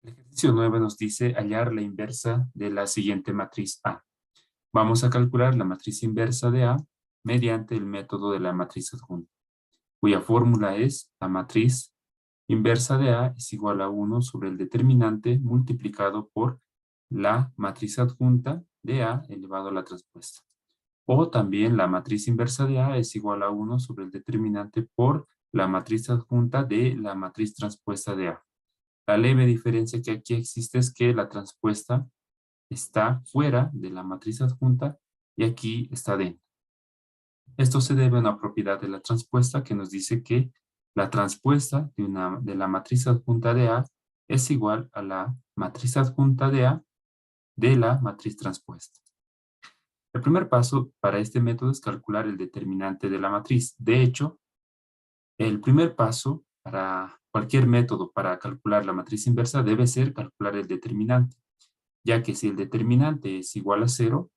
El ejercicio 9 nos dice hallar la inversa de la siguiente matriz A. Vamos a calcular la matriz inversa de A mediante el método de la matriz adjunta, cuya fórmula es la matriz inversa de A es igual a 1 sobre el determinante multiplicado por la matriz adjunta de A elevado a la transpuesta. O también la matriz inversa de A es igual a 1 sobre el determinante por la matriz adjunta de la matriz transpuesta de A. La leve diferencia que aquí existe es que la transpuesta está fuera de la matriz adjunta y aquí está dentro. Esto se debe a una propiedad de la transpuesta que nos dice que la transpuesta de la matriz adjunta de A es igual a la matriz adjunta de A de la matriz transpuesta. El primer paso para este método es calcular el determinante de la matriz. De hecho, el primer paso para cualquier método para calcular la matriz inversa debe ser calcular el determinante, ya que si el determinante es igual a 0,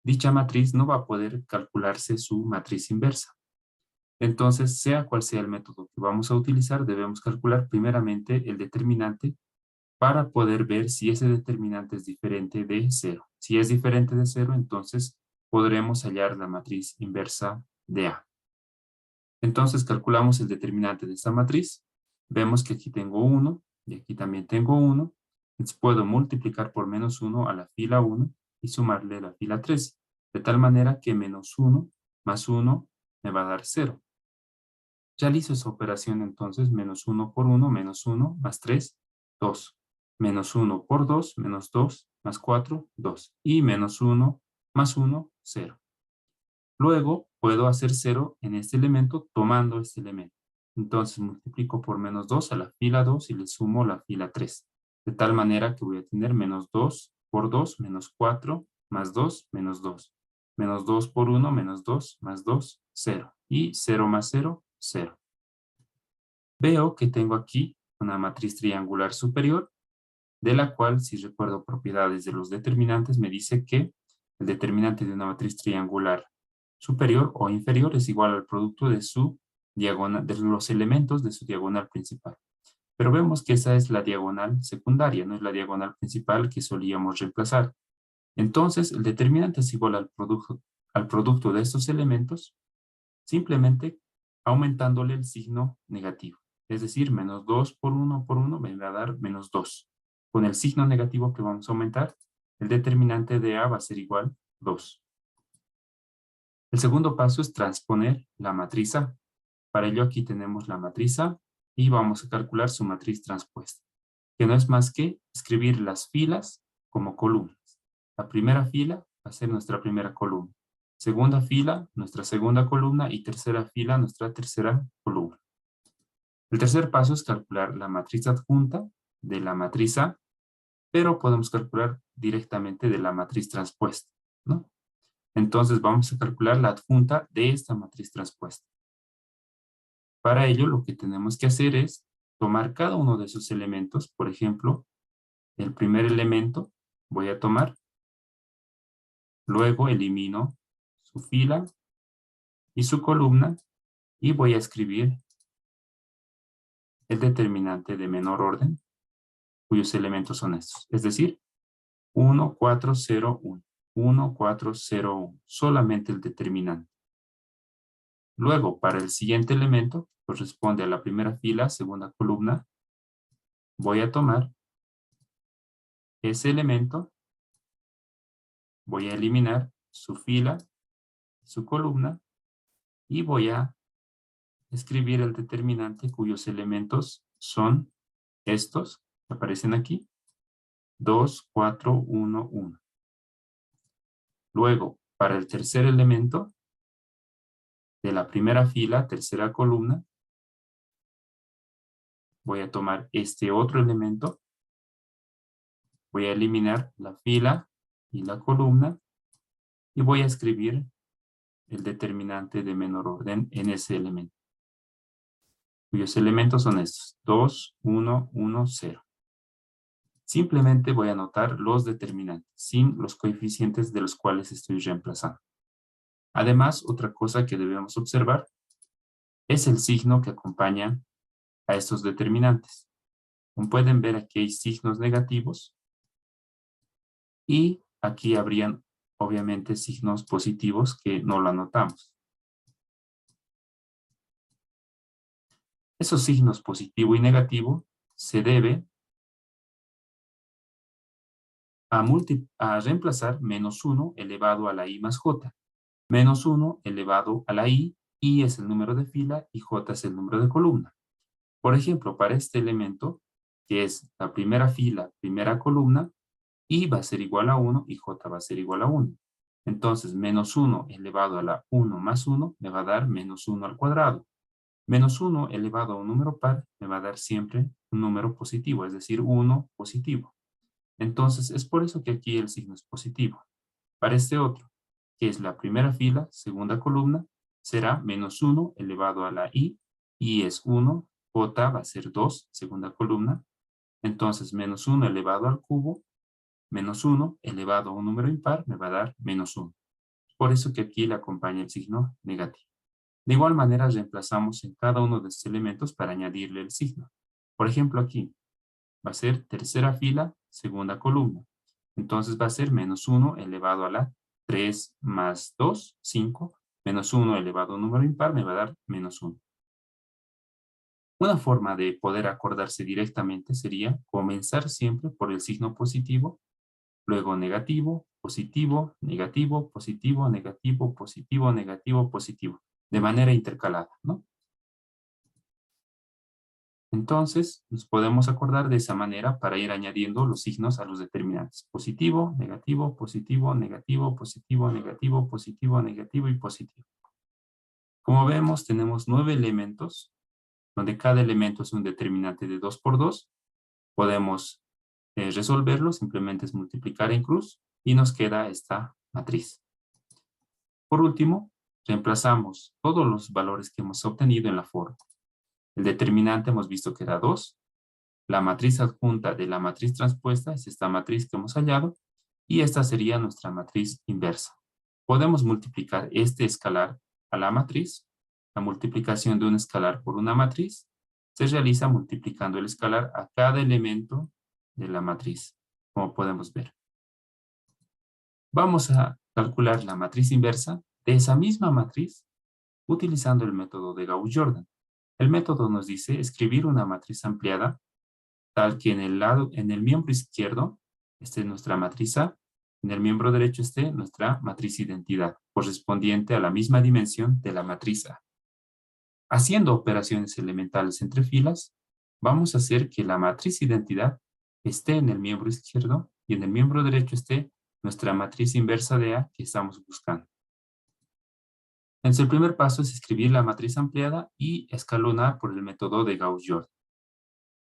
dicha matriz no va a poder calcularse su matriz inversa. Entonces, sea cual sea el método que vamos a utilizar, debemos calcular primeramente el determinante para poder ver si ese determinante es diferente de 0. Si es diferente de 0, entonces podremos hallar la matriz inversa de A. Entonces calculamos el determinante de esta matriz. Vemos que aquí tengo 1 y aquí también tengo 1. Entonces puedo multiplicar por menos 1 a la fila 1 y sumarle a la fila 13. De tal manera que menos 1 más 1 me va a dar 0. Realizo esa operación entonces, menos 1 por 1, menos 1, más 3, 2. Menos 1 por 2, menos 2, más 4, 2. Y menos 1 más 1, 0. Luego puedo hacer 0 en este elemento tomando este elemento. Entonces multiplico por menos 2 a la fila 2 y le sumo la fila 3. De tal manera que voy a tener menos 2 por 2, menos 4, más 2, menos 2. Menos 2 por 1, menos 2, más 2, 0. Y 0 más 0, 0. Veo que tengo aquí una matriz triangular superior, de la cual, si recuerdo propiedades de los determinantes, me dice que el determinante de una matriz triangular superior o inferior es igual al producto de su diagonal, de los elementos de su diagonal principal. Pero vemos que esa es la diagonal secundaria, no es la diagonal principal que solíamos reemplazar. Entonces, el determinante es igual al producto de estos elementos, simplemente aumentándole el signo negativo. Es decir, menos 2 por 1 me va a dar menos 2. Con el signo negativo que vamos a aumentar, el determinante de A va a ser igual a 2. El segundo paso es transponer la matriz A. Para ello aquí tenemos la matriz A y vamos a calcular su matriz transpuesta, que no es más que escribir las filas como columnas. La primera fila va a ser nuestra primera columna. Segunda fila, nuestra segunda columna y tercera fila, nuestra tercera columna. El tercer paso es calcular la matriz adjunta de la matriz A, pero podemos calcular directamente de la matriz transpuesta, ¿no? Entonces vamos a calcular la adjunta de esta matriz transpuesta. Para ello lo que tenemos que hacer es tomar cada uno de esos elementos. Por ejemplo, el primer elemento voy a tomar, luego elimino su fila y su columna y voy a escribir el determinante de menor orden, cuyos elementos son estos. Es decir, 1, 4, 0, 1. 1, 4, 0, 1. Solamente el determinante. Luego, para el siguiente elemento, corresponde a la primera fila, segunda columna, voy a tomar ese elemento, voy a eliminar su fila, su columna, y voy a escribir el determinante cuyos elementos son estos que aparecen aquí, 2, 4, 1, 1. Luego, para el tercer elemento de la primera fila, tercera columna, voy a tomar este otro elemento, voy a eliminar la fila y la columna y voy a escribir el determinante de menor orden en ese elemento, cuyos elementos son estos, 2, 1, 1, 0. Simplemente voy a anotar los determinantes, sin los coeficientes de los cuales estoy reemplazando. Además, otra cosa que debemos observar es el signo que acompaña a estos determinantes. Como pueden ver, aquí hay signos negativos y aquí habrían obviamente signos positivos que no lo anotamos. Esos signos positivo y negativo se debe a reemplazar menos 1 elevado a la i más j. Menos 1 elevado a la i es el número de fila y j es el número de columna. Por ejemplo, para este elemento, que es la primera fila, primera columna, i va a ser igual a 1 y j va a ser igual a 1. Entonces, menos 1 elevado a la 1 más 1 me va a dar menos 1 al cuadrado. Menos 1 elevado a un número par me va a dar siempre un número positivo, es decir, 1 positivo. Entonces, es por eso que aquí el signo es positivo. Para este otro, que es la primera fila, segunda columna, será menos 1 elevado a la i es 1, j va a ser 2, segunda columna. Entonces, menos 1 elevado al cubo, menos 1 elevado a un número impar, me va a dar menos 1. Por eso que aquí le acompaña el signo negativo. De igual manera, reemplazamos en cada uno de estos elementos para añadirle el signo. Por ejemplo, aquí va a ser tercera fila, segunda columna. Entonces va a ser menos 1 elevado a la 3 más 2, 5. Menos 1 elevado a un número impar me va a dar menos 1. Una forma de poder acordarse directamente sería comenzar siempre por el signo positivo, luego negativo, positivo, negativo, positivo, negativo, positivo, negativo, positivo, de manera intercalada, ¿no? Entonces, nos podemos acordar de esa manera para ir añadiendo los signos a los determinantes. Positivo, negativo, positivo, negativo, positivo, negativo, positivo, negativo y positivo. Como vemos, tenemos 9 elementos, donde cada elemento es un determinante de 2 por 2. Podemos resolverlo, simplemente es multiplicar en cruz y nos queda esta matriz. Por último, reemplazamos todos los valores que hemos obtenido en la forma. El determinante hemos visto que era 2. La matriz adjunta de la matriz transpuesta es esta matriz que hemos hallado y esta sería nuestra matriz inversa. Podemos multiplicar este escalar a la matriz. La multiplicación de un escalar por una matriz se realiza multiplicando el escalar a cada elemento de la matriz, como podemos ver. Vamos a calcular la matriz inversa de esa misma matriz utilizando el método de Gauss-Jordan. El método nos dice escribir una matriz ampliada tal que en el miembro izquierdo esté nuestra matriz A, en el miembro derecho esté nuestra matriz identidad, correspondiente a la misma dimensión de la matriz A. Haciendo operaciones elementales entre filas, vamos a hacer que la matriz identidad esté en el miembro izquierdo y en el miembro derecho esté nuestra matriz inversa de A que estamos buscando. Entonces, el primer paso es escribir la matriz ampliada y escalonar por el método de Gauss-Jordan.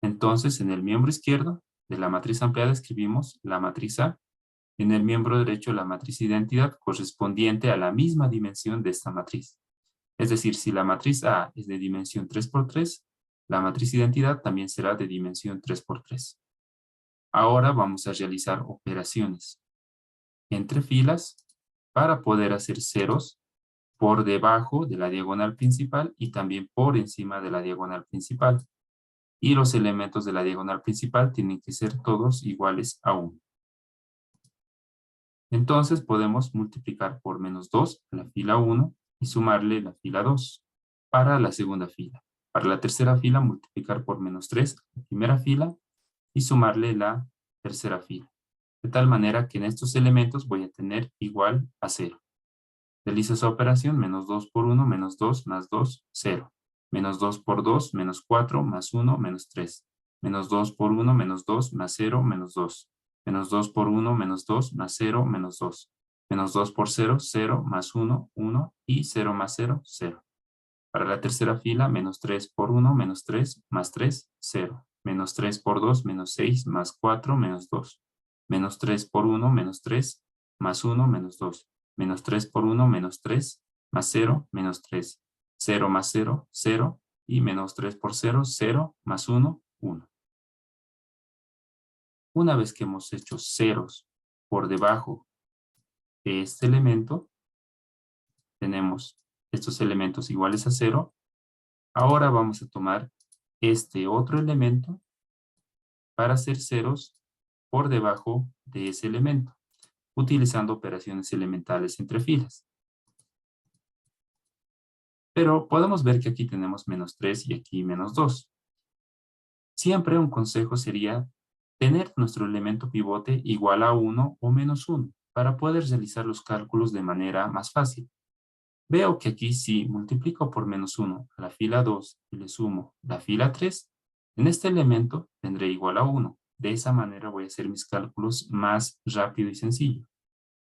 Entonces, en el miembro izquierdo de la matriz ampliada escribimos la matriz A, y en el miembro derecho la matriz identidad correspondiente a la misma dimensión de esta matriz. Es decir, si la matriz A es de dimensión 3×3, la matriz identidad también será de dimensión 3×3. Ahora vamos a realizar operaciones entre filas para poder hacer ceros por debajo de la diagonal principal y también por encima de la diagonal principal. Y los elementos de la diagonal principal tienen que ser todos iguales a 1. Entonces podemos multiplicar por menos 2 a la fila 1 y sumarle la fila 2 para la segunda fila. Para la tercera fila multiplicar por menos 3 a la primera fila y sumarle la tercera fila. De tal manera que en estos elementos voy a tener igual a 0. Realizo esa operación, menos 2 por 1, menos 2, más 2, 0. Menos 2 por 2, menos 4, más 1, menos 3. Menos 2 por 1, menos 2, más 0, menos 2. Menos 2 por 1, menos 2, más 0, menos 2. Menos 2 por 0, 0, más 1, 1, y 0 más 0, 0. Para la tercera fila, menos 3 por 1, menos 3, más 3, 0. Menos 3 por 2, menos 6, más 4, menos 2. Menos 3 por 1, menos 3, más 1, menos 2. Menos 3 por 1, menos 3, más 0, menos 3. 0 más 0, 0, y menos 3 por 0, 0, más 1, 1. Una vez que hemos hecho ceros por debajo de este elemento, tenemos estos elementos iguales a 0. Ahora vamos a tomar este otro elemento para hacer ceros por debajo de ese elemento, utilizando operaciones elementales entre filas. Pero podemos ver que aquí tenemos menos 3 y aquí menos 2. Siempre un consejo sería tener nuestro elemento pivote igual a 1 o menos 1 para poder realizar los cálculos de manera más fácil. Veo que aquí si multiplico por menos 1 a la fila 2 y le sumo la fila 3, en este elemento tendré igual a 1. De esa manera voy a hacer mis cálculos más rápido y sencillo.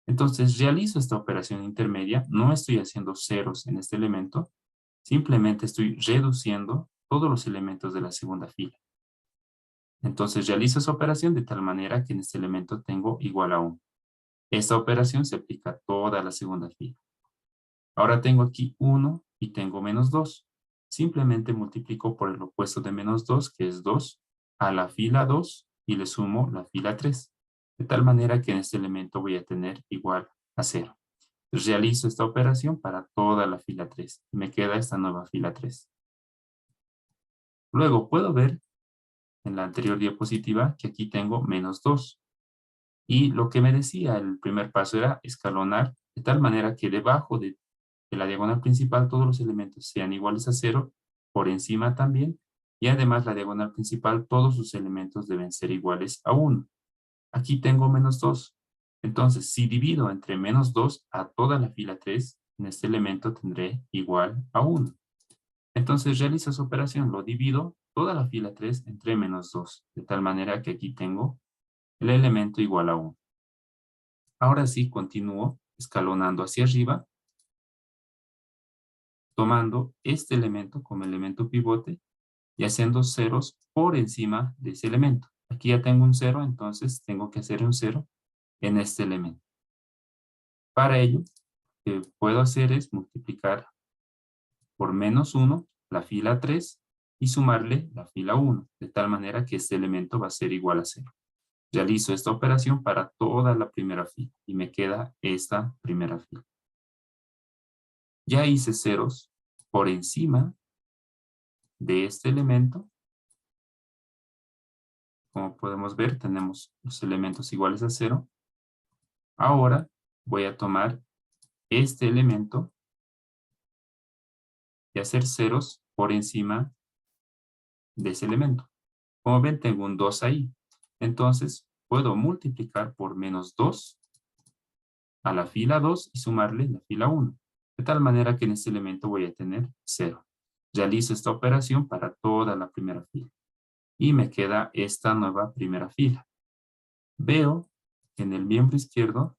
Entonces realizo esta operación intermedia, no estoy haciendo ceros en este elemento, simplemente estoy reduciendo todos los elementos de la segunda fila. Entonces realizo esa operación de tal manera que en este elemento tengo igual a 1. Esta operación se aplica a toda la segunda fila. Ahora tengo aquí 1 y tengo menos 2. Simplemente multiplico por el opuesto de menos 2, que es 2, a la fila 2 y le sumo la fila 3. De tal manera que en este elemento voy a tener igual a 0. Realizo esta operación para toda la fila 3 y me queda esta nueva fila 3. Luego puedo ver en la anterior diapositiva que aquí tengo menos 2. Y lo que me decía el primer paso era escalonar de tal manera que debajo de la diagonal principal todos los elementos sean iguales a 0, por encima también, y además la diagonal principal todos sus elementos deben ser iguales a 1. Aquí tengo menos 2. Entonces, si divido entre menos 2 a toda la fila 3, en este elemento tendré igual a 1. Entonces realizo esa operación, lo divido toda la fila 3 entre menos 2, de tal manera que aquí tengo el elemento igual a 1. Ahora sí, continúo escalonando hacia arriba, tomando este elemento como elemento pivote y haciendo ceros por encima de ese elemento. Aquí ya tengo un 0, entonces tengo que hacer un 0 en este elemento. Para ello, lo que puedo hacer es multiplicar por menos 1 la fila 3 y sumarle la fila 1, de tal manera que este elemento va a ser igual a 0. Realizo esta operación para toda la primera fila y me queda esta primera fila. Ya hice ceros por encima de este elemento. Como podemos ver, tenemos los elementos iguales a 0. Ahora voy a tomar este elemento y hacer ceros por encima de ese elemento. Como ven, tengo un 2 ahí. Entonces, puedo multiplicar por menos 2 a la fila 2 y sumarle la fila 1. De tal manera que en este elemento voy a tener 0. Realizo esta operación para toda la primera fila. Y me queda esta nueva primera fila. Veo que en el miembro izquierdo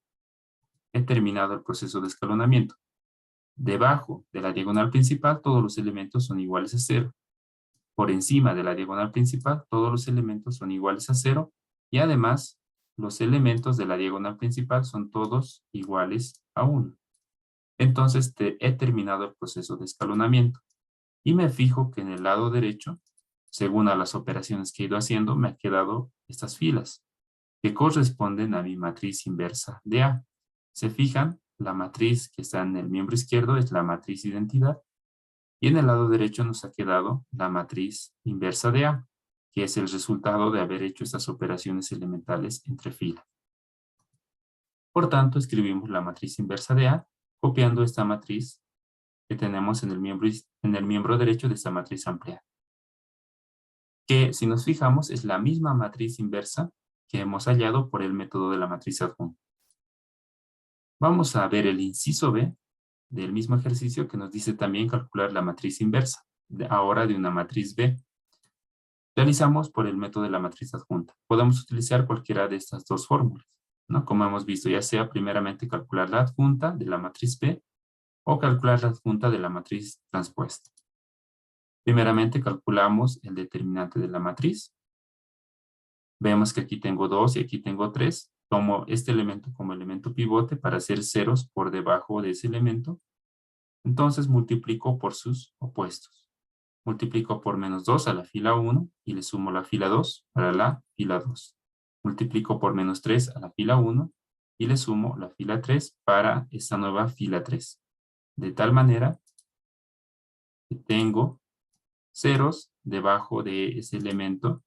he terminado el proceso de escalonamiento. Debajo de la diagonal principal todos los elementos son iguales a 0. Por encima de la diagonal principal todos los elementos son iguales a 0. Y además los elementos de la diagonal principal son todos iguales a 1. Entonces he terminado el proceso de escalonamiento. Y me fijo que en el lado derecho, según a las operaciones que he ido haciendo, me han quedado estas filas que corresponden a mi matriz inversa de A. Se fijan, la matriz que está en el miembro izquierdo es la matriz identidad y en el lado derecho nos ha quedado la matriz inversa de A, que es el resultado de haber hecho estas operaciones elementales entre filas. Por tanto, escribimos la matriz inversa de A copiando esta matriz que tenemos en el miembro derecho de esta matriz ampliada. Que si nos fijamos es la misma matriz inversa que hemos hallado por el método de la matriz adjunta. Vamos a ver el inciso B del mismo ejercicio que nos dice también calcular la matriz inversa, ahora de una matriz B. Realizamos por el método de la matriz adjunta. Podemos utilizar cualquiera de estas dos fórmulas, ¿no? Como hemos visto, ya sea primeramente calcular la adjunta de la matriz B o calcular la adjunta de la matriz transpuesta. Primeramente calculamos el determinante de la matriz. Vemos que aquí tengo 2 y aquí tengo 3. Tomo este elemento como elemento pivote para hacer ceros por debajo de ese elemento. Entonces multiplico por sus opuestos. Multiplico por menos 2 a la fila 1 y le sumo la fila 2 para la fila 2. Multiplico por menos 3 a la fila 1 y le sumo la fila 3 para esta nueva fila 3. De tal manera que tengo ceros debajo de ese elemento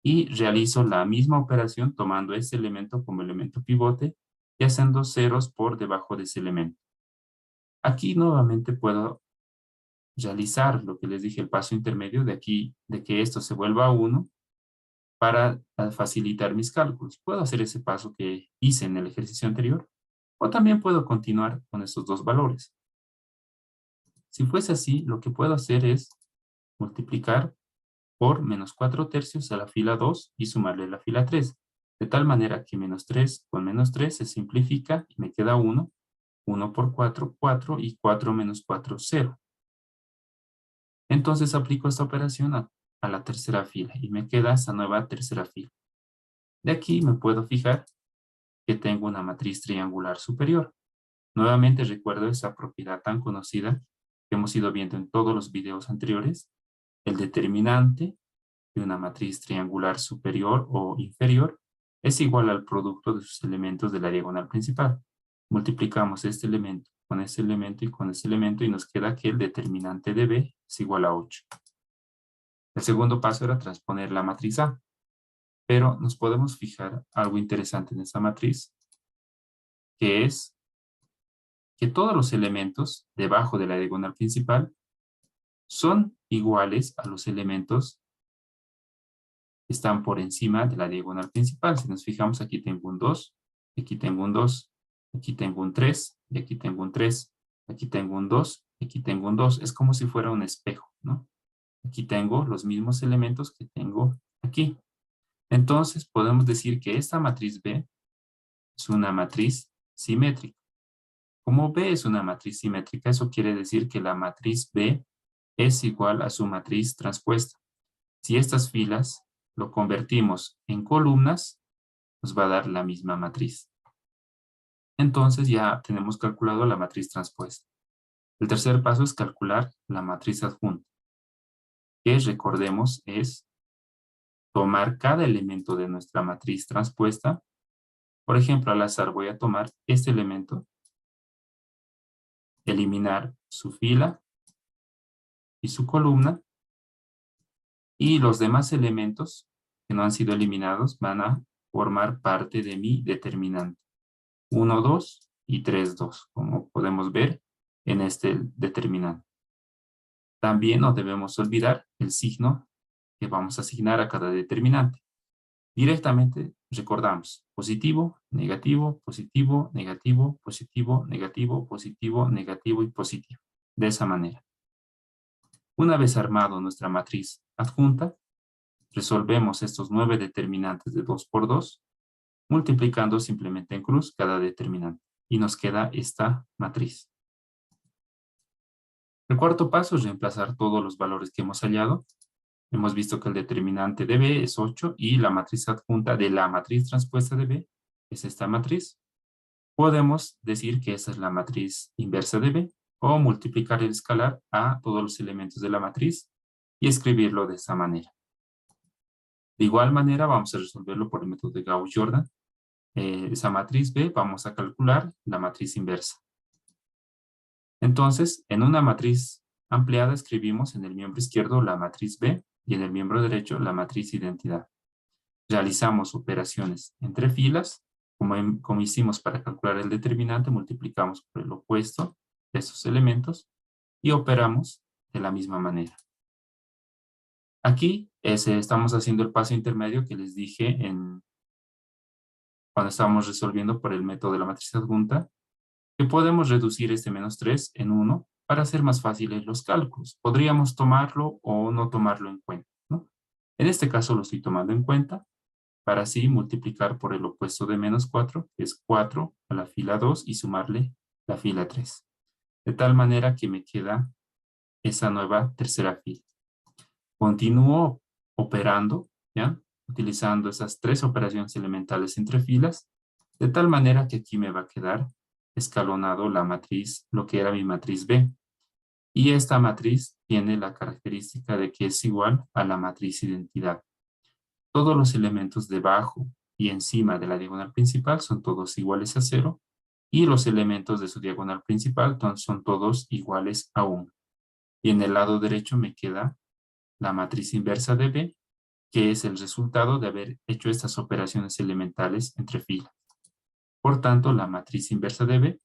y realizo la misma operación tomando este elemento como elemento pivote y haciendo ceros por debajo de ese elemento. Aquí nuevamente puedo realizar lo que les dije, el paso intermedio de aquí, de que esto se vuelva a 1 para facilitar mis cálculos. Puedo hacer ese paso que hice en el ejercicio anterior o también puedo continuar con estos dos valores. Si fuese así, lo que puedo hacer es multiplicar por menos 4 tercios a la fila 2 y sumarle la fila 3. De tal manera que menos 3 con menos 3 se simplifica y me queda 1. 1 por 4, 4 y 4 menos 4, 0. Entonces aplico esta operación a la tercera fila y me queda esa nueva tercera fila. De aquí me puedo fijar que tengo una matriz triangular superior. Nuevamente recuerdo esa propiedad tan conocida que hemos ido viendo en todos los videos anteriores. El determinante de una matriz triangular superior o inferior es igual al producto de sus elementos de la diagonal principal. Multiplicamos este elemento con este elemento y con este elemento y nos queda que el determinante de B es igual a 8. El segundo paso era transponer la matriz A, pero nos podemos fijar algo interesante en esta matriz, que es que todos los elementos debajo de la diagonal principal son iguales a los elementos que están por encima de la diagonal principal. Si nos fijamos, aquí tengo un 2, aquí tengo un 2, aquí tengo un 3, y aquí tengo un 3, aquí tengo un 2, aquí tengo un 2. Es como si fuera un espejo, ¿no? Aquí tengo los mismos elementos que tengo aquí. Entonces, podemos decir que esta matriz B es una matriz simétrica. Como B es una matriz simétrica, eso quiere decir que la matriz B es igual a su matriz transpuesta. Si estas filas lo convertimos en columnas, nos va a dar la misma matriz. Entonces ya tenemos calculado la matriz transpuesta. El tercer paso es calcular la matriz adjunta, que recordemos es tomar cada elemento de nuestra matriz transpuesta. Por ejemplo, al azar voy a tomar este elemento, eliminar su fila y su columna, y los demás elementos que no han sido eliminados van a formar parte de mi determinante. 1, 2 y 3, 2, como podemos ver en este determinante. También no debemos olvidar el signo que vamos a asignar a cada determinante. Directamente recordamos positivo, negativo, positivo, negativo, positivo, negativo, positivo, negativo y positivo. De esa manera. Una vez armado nuestra matriz adjunta, resolvemos estos 9 determinantes de 2 por 2, multiplicando simplemente en cruz cada determinante. Y nos queda esta matriz. El cuarto paso es reemplazar todos los valores que hemos hallado. Hemos visto que el determinante de B es 8 y la matriz adjunta de la matriz transpuesta de B es esta matriz. Podemos decir que esa es la matriz inversa de B o multiplicar el escalar a todos los elementos de la matriz y escribirlo de esa manera. De igual manera vamos a resolverlo por el método de Gauss-Jordan. Esa matriz B vamos a calcular la matriz inversa. Entonces, en una matriz ampliada escribimos en el miembro izquierdo la matriz B y en el miembro derecho la matriz identidad. Realizamos operaciones entre filas, como hicimos para calcular el determinante, multiplicamos por el opuesto de estos elementos y operamos de la misma manera. Aquí estamos haciendo el paso intermedio que les dije cuando estábamos resolviendo por el método de la matriz adjunta, que podemos reducir este menos 3 en 1 para hacer más fáciles los cálculos. Podríamos tomarlo o no tomarlo en cuenta, ¿no? En este caso lo estoy tomando en cuenta para así multiplicar por el opuesto de menos 4, que es 4 a la fila 2 y sumarle la fila 3. De tal manera que me queda esa nueva tercera fila. Continúo operando, ¿ya? Utilizando esas 3 operaciones elementales entre filas, de tal manera que aquí me va a quedar escalonado la matriz, lo que era mi matriz B. Y esta matriz tiene la característica de que es igual a la matriz identidad. Todos los elementos debajo y encima de la diagonal principal son todos iguales a 0 y los elementos de su diagonal principal son todos iguales a 1. Y en el lado derecho me queda la matriz inversa de B, que es el resultado de haber hecho estas operaciones elementales entre filas. Por tanto, la matriz inversa de B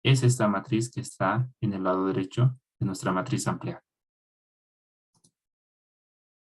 es esta matriz que está en el lado derecho de nuestra matriz ampliada.